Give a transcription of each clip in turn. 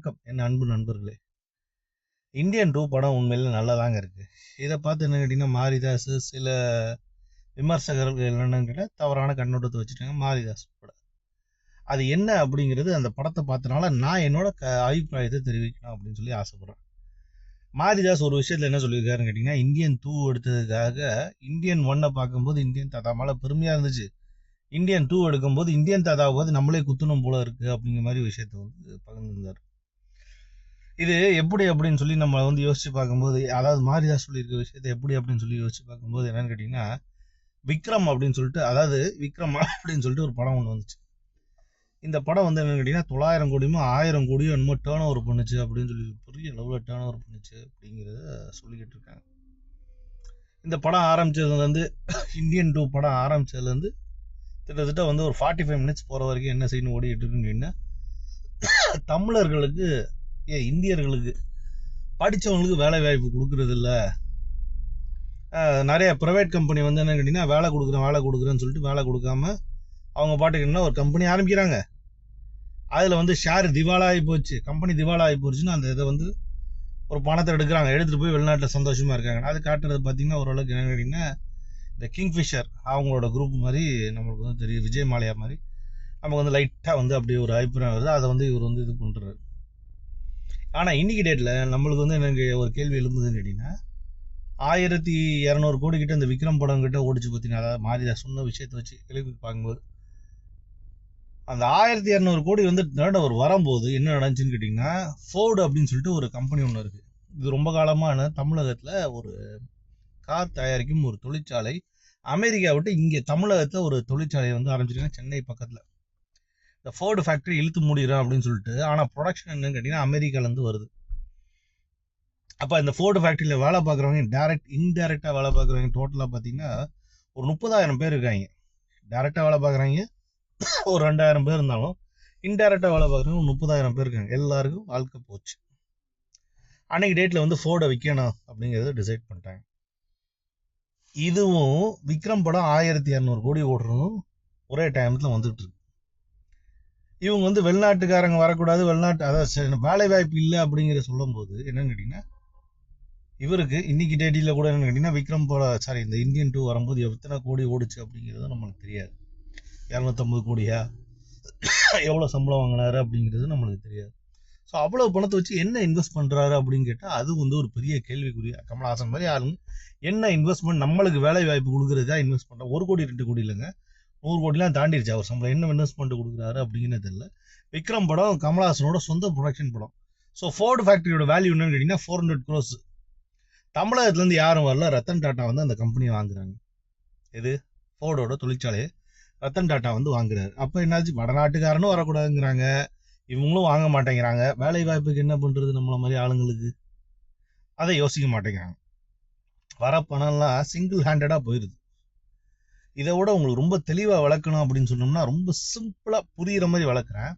வணக்கம் என் அன்பு நண்பர்களே. இந்தியன் 2 படம் உண்மையில நல்லாதாங்க இருக்கு. இதை பார்த்து என்ன கேட்டீங்கன்னா மாரிதாஸ் சில விமர்சகர்கள் என்னன்னு கேட்டால் தவறான கண்ணோட்டத்தை வச்சுட்டாங்க. மாரிதாஸ் படம் அது என்ன அப்படிங்கிறது அந்த படத்தை பார்த்தனால நான் என்னோட அபிப்பிராயத்தை தெரிவிக்கணும் அப்படின்னு சொல்லி ஆசைப்படுறேன். மாரிதாஸ் ஒரு விஷயத்துல என்ன சொல்லியிருக்காருன்னு கேட்டீங்கன்னா, இந்தியன் 2 எடுத்ததுக்காக இந்தியன் 1 பார்க்கும்போது இந்தியன் தாத்தா மேல பெருமையா இருந்துச்சு, இந்தியன் 2 எடுக்கும்போது இந்தியன் தாத்தாவை பார்த்து நம்மளே குத்தணும் போல இருக்கு அப்படிங்கிற மாதிரி விஷயத்த வந்து பகிர்ந்துருந்தார். இது எப்படி அப்படின்னு சொல்லி நம்ம வந்து யோசிச்சு பார்க்கும்போது, அதாவது மாரிதாஸ் சொல்லியிருக்க விஷயத்தை எப்படி அப்படின்னு சொல்லி யோசிச்சு பார்க்கும்போது என்னன்னு கேட்டீங்கன்னா, விக்ரம் அப்படின்னு சொல்லிட்டு, அதாவது விக்ரம் அப்படின்னு சொல்லிட்டு ஒரு படம் ஒன்று வந்துச்சு. இந்த படம் வந்து என்னன்னு கேட்டீங்கன்னா 900 கோடியுமோ 1000 கோடியோ என்னமோ டேர்ன் ஓவர் பண்ணுச்சு அப்படின்னு சொல்லி பெரிய லெவலில் டேர்ன் ஓவர் பண்ணுச்சு அப்படிங்கிறத சொல்லிக்கிட்டு இருக்காங்க. இந்த படம் ஆரம்பிச்சதுலேருந்து இந்தியன் 2 படம் ஆரம்பிச்சதுலேருந்து கிட்டத்தட்ட வந்து ஒரு 45 மினிட்ஸ் போகிற வரைக்கும் என்ன செய்யணும் ஓடிட்டு இருக்குன்னு கேட்டீங்கன்னா, தமிழர்களுக்கு இந்தியர்களுக்கு படித்தவங்களுக்கு வேலை வாய்ப்பு கொடுக்கறது இல்லை. நிறைய ப்ரைவேட் கம்பெனி வந்து என்ன கேட்டிங்கன்னா வேலை கொடுக்குறேன்னு சொல்லிட்டு வேலை கொடுக்காம அவங்க பாட்டுக்கு என்ன ஒரு கம்பெனி ஆரம்பிக்கிறாங்க. அதில் வந்து ஷேர் திவாலாகி போச்சு, கம்பெனி திவாலாகி போச்சுன்னா அந்த இதை வந்து ஒரு பணத்தை எடுத்துகிட்டு போய் வெளிநாட்டில் சந்தோஷமாக இருக்காங்க. அது காட்டுறது பார்த்தீங்கன்னா ஓரளவுக்கு என்ன கேட்டிங்கன்னா இந்த கிங்ஃபிஷர் அவங்களோட குரூப் மாதிரி நம்மளுக்கு வந்து தெரியும், விஜய் மாலையா மாதிரி நமக்கு வந்து லைட்டாக வந்து அப்படி ஒரு அபிப்பிராயம் வருது. அதை வந்து இவர் வந்து இது பண்ணுறாரு. ஆனால் இன்னைக்கு டேட்டில் நம்மளுக்கு வந்து எனக்கு ஒரு கேள்வி எழும்புதுன்னு கேட்டிங்கன்னா, 1200 கோடி கிட்ட இந்த விக்ரம் படம் கிட்ட ஓடிச்சு பார்த்தீங்கன்னா, அதாவது மாரிதாஸ் சொன்ன விஷயத்தை வச்சு கேள்வி பார்க்கும்போது அந்த 1200 கோடி வந்து டர்ன் வரும்போது என்ன நடந்துச்சுன்னு கேட்டிங்கன்னா, ஃபோர்டு அப்படின்னு சொல்லிட்டு ஒரு கம்பெனி ஒன்று இருக்குது. இது ரொம்ப காலமான தமிழகத்தில் ஒரு கார் தயாரிக்கும் ஒரு தொழிற்சாலை. அமெரிக்கா விட்டு இங்கே தமிழகத்தில் ஒரு தொழிற்சாலையை வந்து ஆரம்பிச்சிருக்காங்க சென்னை பக்கத்தில். இந்த ஃபோர்டு ஃபேக்ட்ரி இழுத்து மூடிடும் அப்படின்னு சொல்லிட்டு, ஆனால் ப்ரொடக்ஷன் என்னன்னு கேட்டிங்கன்னா அமெரிக்காலேருந்து வருது. அப்போ இந்த ஃபோர்டு ஃபேக்ட்ரியில் வேலை பார்க்குறவங்க இன்டைரக்டாக வேலை பார்க்குறவங்க டோட்டலாக பார்த்தீங்கன்னா ஒரு 30,000 பேர் இருக்காங்க. டைரெக்டாக வேலை பார்க்குறாங்க ஒரு 2000 பேர் இருந்தாலும் இன்டைரக்டாக வேலை பார்க்குறவங்க 30,000 பேர் இருக்காங்க. எல்லாருக்கும் வாழ்க்கை போச்சு. அன்னைக்கு டேட்டில் வந்து ஃபோர்டை விற்கணும் அப்படிங்கிறத டிசைட் பண்ணிட்டாங்க. இதுவும் விக்ரம் படம் 1200 கோடி ஓடுறதும் ஒரே டைமத்தில் வந்துட்டு இருக்கு. இவங்க வந்து வெளிநாட்டுக்காரங்க வரக்கூடாது, அதாவது வேலை வாய்ப்பு இல்லை அப்படிங்கிற சொல்லும் போது என்னன்னு கேட்டிங்கன்னா, இவருக்கு இன்னைக்கு டேட்டில் கூட என்னன்னு கேட்டிங்கன்னா விக்ரம் இந்த இந்தியன் 2 வரும்போது எத்தனை கோடி ஓடிச்சு அப்படிங்கிறது நம்மளுக்கு தெரியாது. 250 கோடியா, எவ்வளோ சம்பளம் வாங்கினாரு அப்படிங்கிறது நம்மளுக்கு தெரியாது. ஸோ அவ்வளோ பணத்தை வச்சு என்ன இன்வெஸ்ட் பண்ணுறாரு அப்படின்னு கேட்டால் அது வந்து ஒரு பெரிய கேள்விக்குரிய. கமல்ஹாசன் மாதிரி ஆளுங்க என்ன இன்வெஸ்ட்மெண்ட் நம்மளுக்கு வேலை வாய்ப்பு கொடுக்குறதா இன்வெஸ்ட் பண்ணுறா. 1 கோடி 2 கோடி இல்லைங்க, 100 கோடிலாம் தாண்டிடுச்சு அவர் சம்பளம். என்ன இன்வெஸ்ட்மெண்ட் கொடுக்குறாரு அப்படிங்கிறது இல்லை. விக்ரம் படம் கமல்ஹாசனோட சொந்த ப்ரொடக்ஷன் படம். ஸோ ஃபோர்டு ஃபேக்டரியோட வேல்யூ என்னன்னு கேட்டிங்கன்னா 400 crores. தமிழகத்துலேருந்து யாரும் வரல, ரத்தன் டாட்டா வந்து அந்த கம்பெனியை வாங்குறாங்க. இது ஃபோர்டோட தொழிற்சாலையை ரத்தன் டாட்டா வந்து வாங்குறாரு. அப்போ என்னாச்சு, வடநாட்டுக்காரனும் வரக்கூடாதுங்கிறாங்க, இவங்களும் வாங்க மாட்டேங்கிறாங்க. வேலை வாய்ப்புக்கு என்ன பண்ணுறது நம்மள மாதிரி ஆளுங்களுக்கு, அதை யோசிக்க மாட்டேங்கிறாங்க. வர பணம்லாம் சிங்கிள் ஹேண்டடாக போயிடுது. இதை விட உங்களுக்கு ரொம்ப தெளிவாக விளக்கணும் அப்படின்னு சொன்னோம்னா ரொம்ப சிம்பிளாக புரிகிற மாதிரி விளக்குறேன்.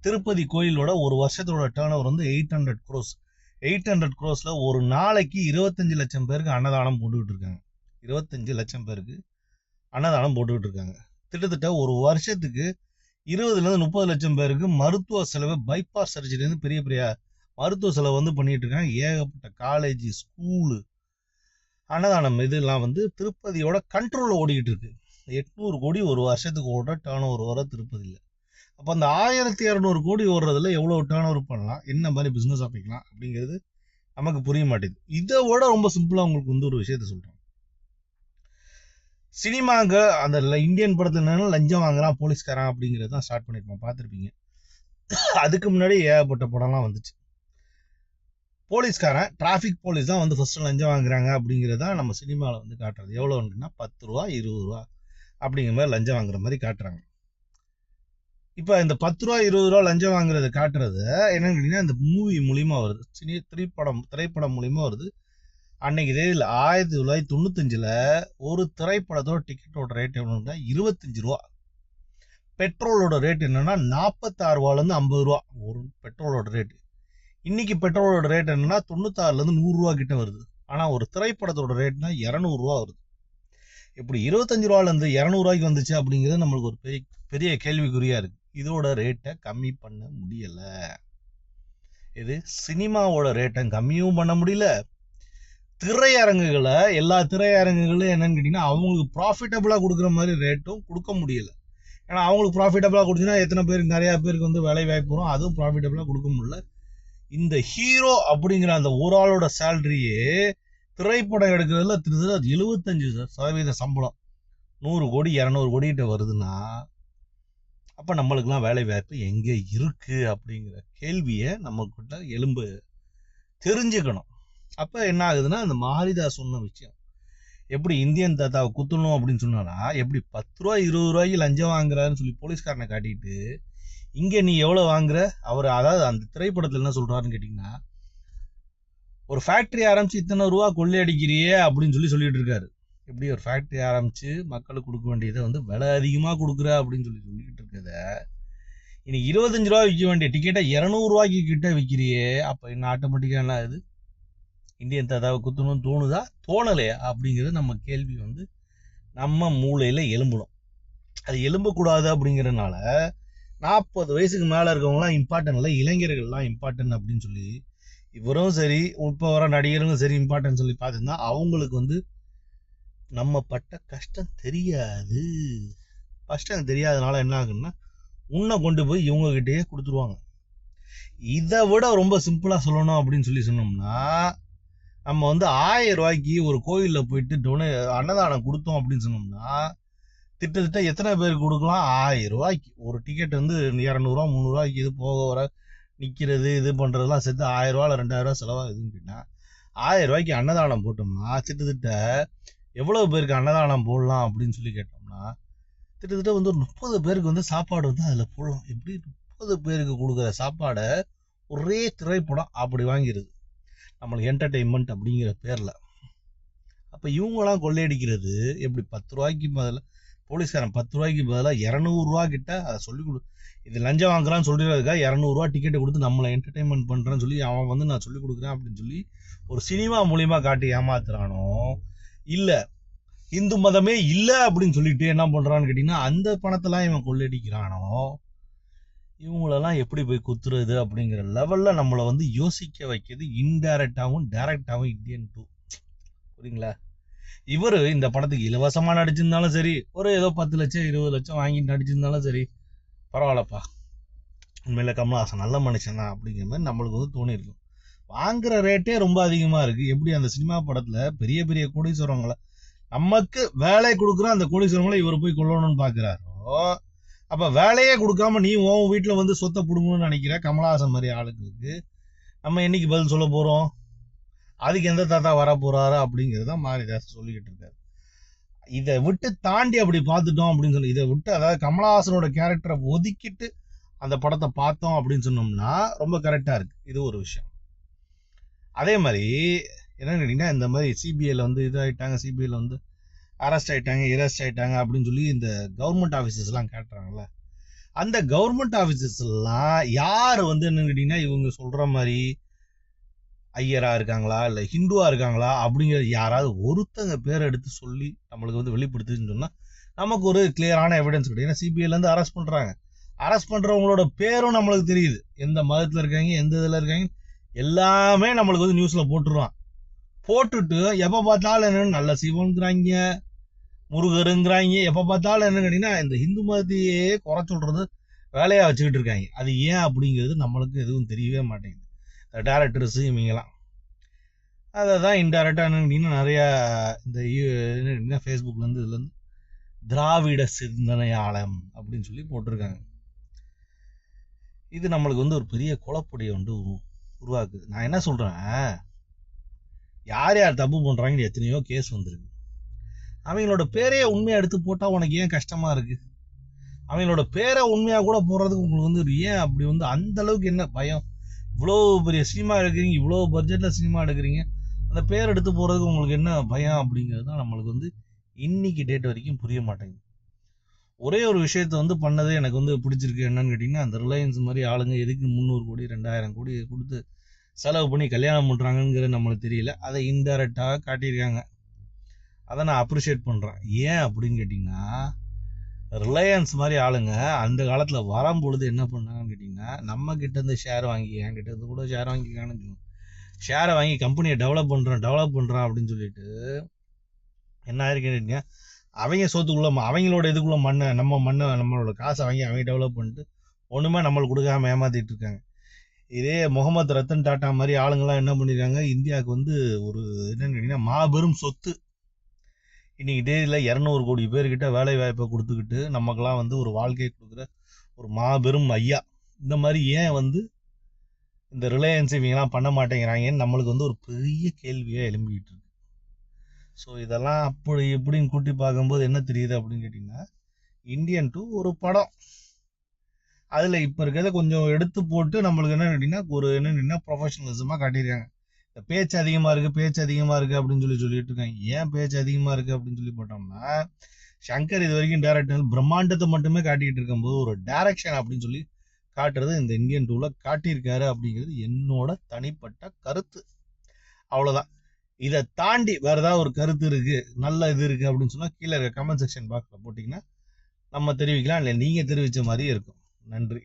திருப்பதி கோயிலோட ஒரு வருஷத்தோட டேர்ன் ஓவர் வந்து 800 crores. 800 crores ஒரு நாளைக்கு 25 லட்சம் பேருக்கு அன்னதானம் போட்டுக்கிட்டு இருக்காங்க. 25 லட்சம் பேருக்கு அன்னதானம் போட்டுக்கிட்டு இருக்காங்க. கிட்டத்தட்ட ஒரு வருஷத்துக்கு 20-30 லட்சம் பேருக்கு மருத்துவ செலவு, பைபாஸ் சர்ஜரிலேருந்து பெரிய பெரிய மருத்துவ செலவு வந்து பண்ணிட்டு இருக்காங்க. ஏகப்பட்ட காலேஜ், ஸ்கூலு, அன்னதானம் இதெல்லாம் வந்து திருப்பதியோட கண்ட்ரோலில் ஓடிக்கிட்டு இருக்கு. 800 கோடி ஒரு வருஷத்துக்கு ஓடுற டேர்ன் ஓவர் வர திருப்பதியில். அப்போ அந்த 1200 கோடி ஓடுறதுல எவ்வளோ டேர்ன் ஓவர் பண்ணலாம், என்ன மாதிரி பிஸ்னஸ் ஆப்பிக்கலாம் அப்படிங்கிறது நமக்கு புரிய மாட்டேங்குது. இதை விட ரொம்ப சிம்பிளாக உங்களுக்கு வந்து ஒரு விஷயத்த சொல்கிறேன். சினிமாங்க அந்த இந்தியன் படத்துல லஞ்சம் வாங்குறான் போலீஸ்காரன் அப்படிங்கிறது தான் ஸ்டார்ட் பண்ணிருப்போம், பார்த்துருப்பீங்க. அதுக்கு முன்னாடி ஏகப்பட்ட படம்லாம் வந்துச்சு. போலீஸ்காரன், டிராஃபிக் போலீஸ் தான் வந்து ஃபர்ஸ்ட் லஞ்சம் வாங்குறாங்க அப்படிங்கிறத நம்ம சினிமாவில் வந்து காட்டுறது. எவ்வளோன்னா 10 ரூபா 20 ரூபா அப்படிங்கிற மாதிரி லஞ்சம் வாங்குற மாதிரி காட்டுறாங்க. இப்போ இந்த 10 ரூபா 20 ரூபா லஞ்சம் வாங்குறது காட்டுறது என்னன்னு கேட்டீங்கன்னா இந்த மூவி மூலியமா வருது, திரைப்படம் மூலியமா வருது. அன்னைக்கு தேதியில் 1995 ஒரு திரைப்படத்தோட டிக்கெட்டோட ரேட் எவ்வளோன்னா 25 ரூபா. பெட்ரோலோட ரேட் என்னன்னா 46 ரூபாலேருந்து 50 ரூபா ஒரு பெட்ரோலோட ரேட்டு. இன்னைக்கு பெட்ரோலோட ரேட் என்னன்னா 96லேருந்து 100 ரூபா கிட்ட வருது. ஆனால் ஒரு திரைப்படத்தோட ரேட்னா 200 ரூபா வருது. இப்படி 25 ரூபாலேருந்து 200 ரூபாய்க்கு வந்துச்சு அப்படிங்கிறது நம்மளுக்கு ஒரு பெரிய கேள்விக்குறியா இருக்கு. இதோட ரேட்டை கம்மி பண்ண முடியலை. இது சினிமாவோட ரேட்டை கம்மியும் பண்ண முடியல. திரையரங்குகளை எல்லா திரையரங்குகளும் என்னன்னு கேட்டீங்கன்னா அவங்களுக்கு ப்ராஃபிட்டபிளா கொடுக்குற மாதிரி ரேட்டும் கொடுக்க முடியல. ஏன்னா அவங்களுக்கு ப்ராஃபிட்டபிளா கொடுத்தீங்கன்னா எத்தனை பேருக்கு, நிறைய பேருக்கு வந்து வேலை வாய்ப்பு வரும், அதுவும் ப்ராஃபிட்டபிளா கொடுக்க முடியல. இந்த ஹீரோ அப்படிங்கிற அந்த ஒரு ஆளோட சேலரியே திரைப்படம் எடுக்கிறதுல 75% சம்பளம் 100 கோடி 200 கோடிகிட்ட வருதுன்னா அப்ப நம்மளுக்குலாம் வேலை வாய்ப்பு எங்க இருக்கு அப்படிங்கிற கேள்வியை நம்ம கிட்ட எலும்பு தெரிஞ்சுக்கணும். அப்ப என்ன ஆகுதுன்னா, அந்த மாரிதாஸ் சொன்ன விஷயம் எப்படி இந்தியன் தாத்தாவை குத்தணும் அப்படின்னு சொன்னானா, எப்படி 10 ரூபாய் 20 ரூபாய்க்கு லஞ்சம் வாங்குறாருன்னு சொல்லி போலீஸ்காரனை காட்டிட்டு இங்க நீ எவ்வளவு வாங்குற, அவர் அதாவது அந்த திரைப்படத்துல என்ன சொல்றாருன்னு கேட்டீங்கன்னா, ஒரு ஃபேக்டரி ஆரம்பிச்சு இத்தனை ரூபா கொள்ளையடிக்கிறியே அப்படின்னு சொல்லிட்டு இருக்காரு. எப்படி ஒரு ஃபேக்டரி ஆரம்பிச்சு மக்களுக்கு கொடுக்க வேண்டியதை வந்து விலை அதிகமா கொடுக்குற அப்படின்னு சொல்லிட்டு இருக்கத இன்னைக்கு 25 ரூபா விற்க வேண்டிய டிக்கெட்டை 200 ரூபாய்க்கு கிட்ட விற்கிறியே, அப்ப என்ன ஆட்டோமேட்டிக்கா என்ன ஆகுது, இந்தியன் தாத்தாவை குத்தணும்னு தோணுதா தோணலையா அப்படிங்கிறது நம்ம கேள்வி வந்து நம்ம மூளையில எலும்பணும். அது எலும்பக்கூடாது அப்படிங்கிறதுனால 40 வயசுக்கு மேல இருக்கவங்களாம் இம்பார்ட்டன் இல்லை, இளைஞர்கள்லாம் இம்பார்ட்டன் அப்படின்னு சொல்லி இவரும் சரி இப்போ வர நடிகரும் சரி இம்பார்ட்டன் சொல்லி பார்த்துருந்தா அவங்களுக்கு வந்து நம்ம பட்ட கஷ்டம் தெரியாது. கஷ்டம் தெரியாதனால என்ன ஆகுன்னா உன்னை கொண்டு போய் இவங்க கிட்டேயே கொடுத்துருவாங்க. இதை விட ரொம்ப சிம்பிளா சொல்லணும் அப்படின்னு சொன்னோம்னா, நம்ம வந்து 1000 ரூபாய்க்கு ஒரு கோயில்ல போயிட்டு அன்னதானம் கொடுத்தோம் அப்படின்னு சொன்னோம்னா திட்டத்தட்ட எத்தனை பேருக்கு கொடுக்கலாம், 1000 ரூபாய்க்கு ஒரு டிக்கெட் வந்து 200 ரூபா 300 ரூபாய்க்கு இது போக வர நிக்கிறது இது பண்றதெல்லாம் சேர்த்து 1000 ரூபா 2000 ரூபா செலவாகுதுன்னு கேட்டா 1000 ரூபாய்க்கு அன்னதானம் போட்டோம்னா திட்டத்தட்ட எவ்வளவு பேருக்கு அன்னதானம் போடலாம் அப்படின்னு சொல்லி கேட்டோம்னா திட்டத்தட்ட வந்து 30 பேருக்கு வந்து சாப்பாடு வந்து அதுல போடலாம். எப்படி 30 பேருக்கு கொடுக்குற சாப்பாடை ஒரே திரைப்படம் அப்படி வாங்கிடுது நம்மளுக்கு என்டர்டெயின்மெண்ட் அப்படிங்கிற பேர்ல. அப்ப இவங்கெல்லாம் கொள்ளையடிக்கிறது எப்படி 10 ரூபாய்க்கு பதிலாக போலீஸ்காரன் 10 ரூபாய்க்கு பதிலாக 200 ரூபா கிட்ட அதை சொல்லி கொடு, இது லஞ்சம் வாங்குறான்னு சொல்லிடுறதுக்காக 200 ரூபா டிக்கெட்டை கொடுத்து நம்மளை என்டர்டைன்மெண்ட் பண்றேன்னு சொல்லி அவன் வந்து நான் சொல்லி கொடுக்குறேன் அப்படின்னு சொல்லி ஒரு சினிமா மூலியமா காட்டி ஏமாத்துறானோ, இல்ல இந்து மதமே இல்ல அப்படின்னு சொல்லிட்டு என்ன பண்றான்னு கேட்டீங்கன்னா அந்த பணத்தெல்லாம் இவன் கொள்ளையடிக்கிறானோ, இவங்களெல்லாம் எப்படி போய் குத்துறது அப்படிங்கிற லெவல்ல நம்மளை வந்து யோசிக்க வைக்கிறது இன்டைரக்டாவும் டைரக்டாவும் இந்தியன் 2. புரியுங்களா? இவரு இந்த படத்துக்கு இலவசமா நடிச்சிருந்தாலும் சரி, ஒரு ஏதோ 10 லட்சம் 20 லட்சம் வாங்கி நடிச்சிருந்தாலும் சரி, பரவாயில்லப்பா, உண்மையில கமலஹாசன் நல்ல மனுஷன் தான் அப்படிங்கிற மாதிரி நம்மளுக்கு வந்து தோணி இருக்கும். வாங்குற ரேட்டே ரொம்ப அதிகமா இருக்கு. எப்படி அந்த சினிமா படத்துல பெரிய பெரிய கோடீஸ்வரங்களை நமக்கு வேலை கொடுக்குற அந்த கோடீஸ்வரங்களை இவர் போய் கொள்ளணும்னு பாக்குறாரோ, அப்ப வேலையே கொடுக்காம நீ உன் வீட்டுல வந்து சொத்தை புடுங்கணும்னு நினைக்கிற கமலஹாசன் மாதிரி ஆளுங்களுக்கு நம்ம என்னைக்கு பதில் சொல்ல போறோம்? அதுக்கு எந்த தாத்தா வர போறாரு அப்படிங்கிறத மாரிதாஸ் சொல்லிக்கிட்டு இருக்காரு. இதை விட்டு தாண்டி அப்படி பார்த்துட்டோம் அப்படின்னு சொல்லி, இதை விட்டு அதாவது கமலஹாசனோட கேரக்டரை ஒதுக்கிட்டு அந்த படத்தை பார்த்தோம் அப்படின்னு சொன்னோம்னா ரொம்ப கரெக்டா இருக்கு. இது ஒரு விஷயம். அதே மாதிரி என்னன்னு கேட்டீங்கன்னா, இந்த மாதிரி சிபிஐல வந்து இதாயிட்டாங்க, சிபிஐல வந்து அரெஸ்ட் ஆயிட்டாங்க அப்படின்னு சொல்லி இந்த கவர்மெண்ட் ஆபீசர்ஸ் எல்லாம் கேட்டுறாங்கல்ல, அந்த கவர்மெண்ட் ஆபீசர்ஸ் எல்லாம் யாரு வந்து என்னன்னு கேட்டீங்கன்னா இவங்க சொல்ற மாதிரி ஐயரா இருக்காங்களா இல்ல ஹிந்துவா இருக்காங்களா அப்படிங்கிறது யாராவது ஒருத்தங்க பேரை எடுத்து சொல்லி நம்மளுக்கு வந்து வெளிப்படுத்துன்னு சொன்னா நமக்கு ஒரு கிளியரான எவிடன்ஸ் கிடையாது. ஏன்னா சிபிஐல இருந்து அரெஸ்ட் பண்றாங்க, அரெஸ்ட் பண்றவங்களோட பேரும் நம்மளுக்கு தெரியுது, எந்த மதத்துல இருக்காங்க எந்த இதுல இருக்காங்க எல்லாமே நம்மளுக்கு வந்து நியூஸ்ல போட்டுருவான். போட்டுட்டு எப்ப பார்த்தாலும் என்னன்னு நல்ல சிவன்கிறாங்க முருகருங்கிறாங்க, எப்ப பார்த்தாலும் என்ன கேட்டீங்கன்னா இந்த இந்து மதத்தையே குறை சொல்றது வேலையா வச்சுக்கிட்டு இருக்காங்க. அது ஏன் அப்படிங்கிறது நம்மளுக்கு எதுவும் தெரியவே மாட்டேங்குது. டேரக்டர்ஸ் இவங்கெல்லாம் அதை தான் இன்டைரக்டா என்ன நிறைய இந்த ஃபேஸ்புக்ல இருந்து இதுல இருந்து திராவிட சிந்தனையாளம் அப்படின்னு சொல்லி போட்டிருக்காங்க. இது நம்மளுக்கு வந்து ஒரு பெரிய குழப்படியை வந்து உருவாக்குது. நான் என்ன சொல்றேன், யார் யார் தப்பு பண்றாங்கன்னு எத்தனையோ கேஸ் வந்திருக்கு. அவங்களோட பேரையே உண்மையா எடுத்து போட்டா உனக்கு ஏன் கஷ்டமா இருக்கு? அவங்களோட பேரை உண்மையா கூட போடுறதுக்கு உங்களுக்கு வந்து ஏன் அப்படி வந்து அந்த அளவுக்கு என்ன பயம்? இவ்வளோ பெரிய சினிமா எடுக்கிறீங்க, இவ்வளோ பட்ஜெட்ல சினிமா எடுக்கிறீங்க, அந்த பேர் எடுத்து போறதுக்கு உங்களுக்கு என்ன பயம் அப்படிங்கிறது தான் நம்மளுக்கு வந்து இன்னைக்கு டேட் வரைக்கும் புரிய மாட்டேங்குது. ஒரே ஒரு விஷயத்த வந்து பண்ணது எனக்கு வந்து பிடிச்சிருக்கு. என்னன்னு கேட்டீங்கன்னா, அந்த ரிலையன்ஸ் மாதிரி ஆளுங்க எதுக்கு 300 கோடி 2000 கோடி கொடுத்து செலவு பண்ணி கல்யாணம் பண்றாங்கிறது நம்மளுக்கு தெரியல. அதை இன்டைரக்டாக காட்டியிருக்காங்க. அதை நான் அப்ரிஷியேட் பண்றேன். ஏன் அப்படின்னு கேட்டீங்கன்னா, ரிலையன்ஸ் மாதிரி ஆளுங்க அந்த காலத்துல வரும்பொழுது என்ன பண்ணாங்கன்னு கேட்டீங்கன்னா, நம்ம கிட்ட இருந்து ஷேர் வாங்கி, என் கிட்ட இருந்து கூட ஷேர் வாங்கிக்கான்னு ஷேரை வாங்கி கம்பெனியை டெவலப் பண்றான் அப்படின்னு சொல்லிட்டு என்ன ஆயிருக்கீங்க, அவங்க சொத்துக்குள்ள அவங்களோட இதுக்குள்ள நம்மளோட காசை வாங்கி அவங்க டெவலப் பண்ணிட்டு ஒண்ணுமே நம்மளுக்கு கொடுக்காம ஏமாத்திட்டு இருக்காங்க. இதே முகமது ரத்தன் டாட்டா மாதிரி ஆளுங்கெல்லாம் என்ன பண்ணிருக்காங்க, இந்தியாவுக்கு வந்து ஒரு என்னன்னு கேட்டீங்கன்னா மாபெரும் சொத்து. இன்னைக்கு டேல 200 கோடி பேர்கிட்ட வேலை வாய்ப்பை கொடுத்துக்கிட்டு நமக்கெல்லாம் வந்து ஒரு வாழ்க்கையை கொடுக்குற ஒரு மாபெரும் ஐயா. இந்த மாதிரி ஏன் வந்து இந்த ரிலையன்ஸ் இவங்கெல்லாம் பண்ண மாட்டேங்கிறாங்கன்னு நம்மளுக்கு வந்து ஒரு பெரிய கேள்வியா எழும்பிக்கிட்டு இருக்கு. ஸோ இதெல்லாம் அப்படி இப்படின்னு கூட்டி பார்க்கும்போது என்ன தெரியுது அப்படின்னு கேட்டிங்கன்னா, இந்தியன் 2 ஒரு படம். அதில் இப்போ இருக்கிறத கொஞ்சம் எடுத்து போட்டு நம்மளுக்கு என்ன கேட்டிங்கன்னா ஒரு என்னன்னா ப்ரொஃபஷனலிசமாக காட்டியிருக்காங்க. இந்த பேச்சு அதிகமாக இருக்குது அப்படின்னு சொல்லிட்டு இருக்காங்க. ஏன் பேச்சு அதிகமாக இருக்குது அப்படின்னு சொல்லி போட்டோம்னா, சங்கர் இது வரைக்கும் டேரக்டர் பிரம்மாண்டத்தை மட்டுமே காட்டிக்கிட்டு இருக்கும்போது ஒரு டைரக்ஷன் அப்படின்னு சொல்லி காட்டுறது இந்த இந்தியன் 2ல காட்டியிருக்காரு அப்படிங்கிறது என்னோட தனிப்பட்ட கருத்து. அவ்வளோதான். இதை தாண்டி வேற ஏதாவது ஒரு கருத்து இருக்கு, நல்ல இது இருக்கு அப்படின்னு சொன்னா கீழே இருக்க கமெண்ட் செக்ஷன் பாக்ஸ்ல போட்டீங்கன்னா நம்ம தெரிவிக்கலாம், இல்லை நீங்க தெரிவிச்ச மாதிரி இருக்கும். நன்றி.